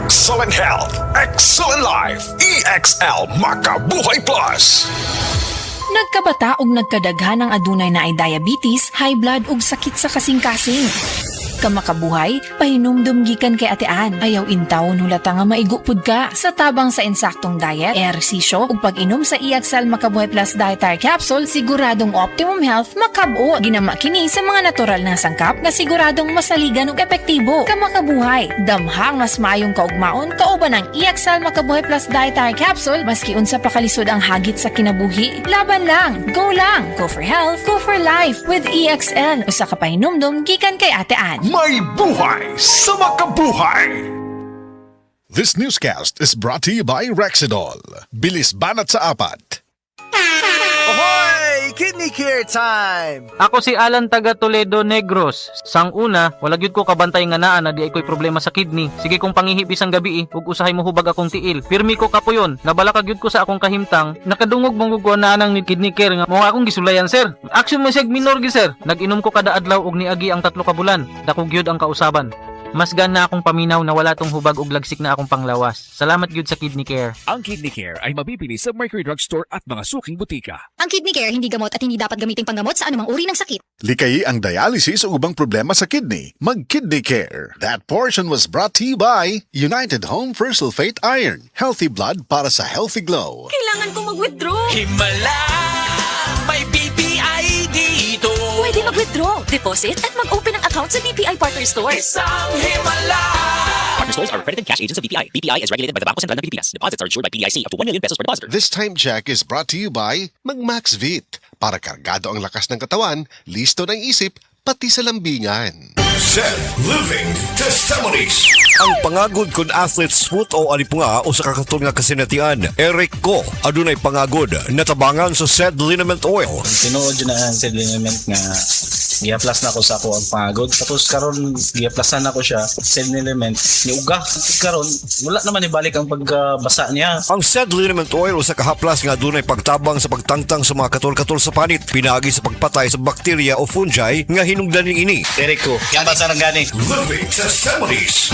Excellent health, excellent life. EXL Makabuhay Plus. Nagkabata ug nagkadaghan ang adunay na ay diabetes, high blood ug sakit sa kasing-kasing. Kamakabuhay, pahinumdum gikan kay atean. Ayaw intawon hulata nga maigupod ka. Sa tabang sa insaktong diet, ehersisyo ug pag-inom sa EXL Makabuhay Plus Dietary Capsule, siguradong optimum health makab-o. Ginama kini sa mga natural na sangkap nga siguradong masaligan ug epektibo. Kamakabuhay, damhang mas maayong kaugmaon kauban ang EXL Makabuhay Plus Dietary Capsule maski unsa pa kalisod ang hagit sa kinabuhi. Laban lang, go for health, go for life with EXL. Usa ka pahinumdum gikan kay atean. May buhay sa makabuhay! This newscast is brought to you by Rexidol. Bilis banat sa apat. Ahoy! Kidney Care time! Ako si Alan taga Toledo Negros. Sang una, wala gyud ko kabantay nga naa na di ay ko'y problema sa kidney. Sige kong pangihip isang gabi ug usahay mo hubag akong tiil. Pirmi ko kapuyon. Nabalaka gyud ko sa akong kahimtang. Nakadungog mong gugwa nang ni kidney care nga mo akong gisulayan sir. Action mo sig minor gi sir. Nag-inom ko kada adlaw og niagi ang 3 ka bulan. Dako gyud ang kausaban. Mas na akong paminaw na wala tong hubag ug lagsik na akong panglawas. Salamat gyud sa Kidney Care. Ang Kidney Care ay mabibili sa Mercury Drugstore at mga suking butika. Ang Kidney Care hindi gamot at hindi dapat gamiting panggamot sa anumang uri ng sakit. Likayi ang dialysis o ubang problema sa kidney. Mag-Kidney Care. That portion was brought to you by United Home for Sulfate Iron. Healthy blood para sa healthy glow. Kailangan ko mag-withdraw. Himala, may BPI dito. Pwede mag-withdraw, deposit at mag-open ng account sa BPI Partner Stores. Isang himala. Partner stores are accredited cash agents of BPI. BPI is regulated by the Bangko Sentral ng Pilipinas. Deposits are insured by PDIC up to 1 million pesos per depositor. This time check is brought to you by Mag-Maxvit. Para kargado ang lakas ng katawan, listo ng isip, pati sa lambingan. Zen Living Testimonies. Ang pangagod kun athlete smooth o alipunga o sa kakatol nga kasinatian, Eric Ko, adunay pangagod, natabangan sa said liniment oil. Tinuod yun na sa liniment nga giaplas na ko sa ako ang pangagod. Tapos karon giaplasan na ko siya sa liniment ni uga. Karon wala naman ibalik ang pagbasa niya. Ang said liniment oil o sa kahaplas nga adunay pagtabang sa pagtangtang sa mga katol-katol sa panit, pinagi sa pagpatay sa bakterya o fungi nga hinungdaning ini. Eric Ko, yan basa ng gani. Living Testimonies.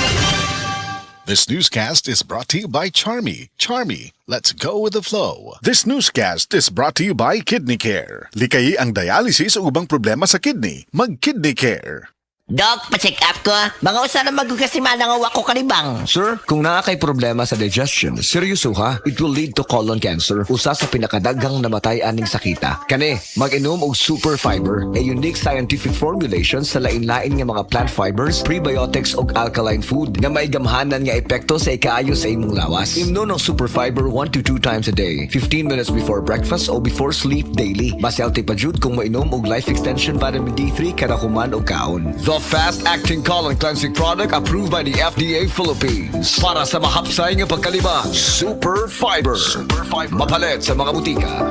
This newscast is brought to you by Charmy. Charmy, let's go with the flow. This newscast is brought to you by Kidney Care. Likayi ang dialysis o ubang problema sa kidney. Mag-Kidney Care. Doc, pa-check up ko. Mga usa na magkakasimana nga wako kanibang. Sir, kung nakakay problema sa digestion, seryoso ha, it will lead to colon cancer, usa sa pinakadaghang namatay aning sakita. Kani, mag-inom og Super Fiber, a unique scientific formulation sa lain-lain nga mga plant fibers, prebiotics ug alkaline food nga may gamhanan nga epekto sa ikaayo sa imong lawas. Imnon ang Super Fiber 1 to 2 times a day, 15 minutes before breakfast o before sleep daily. Mas healthy pa jud kung mainom og life extension vitamin D3 kada human og kaon. The fast-acting colon cleansing product approved by the FDA Philippines. Para sa mahapsay nga pagkalima, Super Fiber. Mapalit sa mga butika.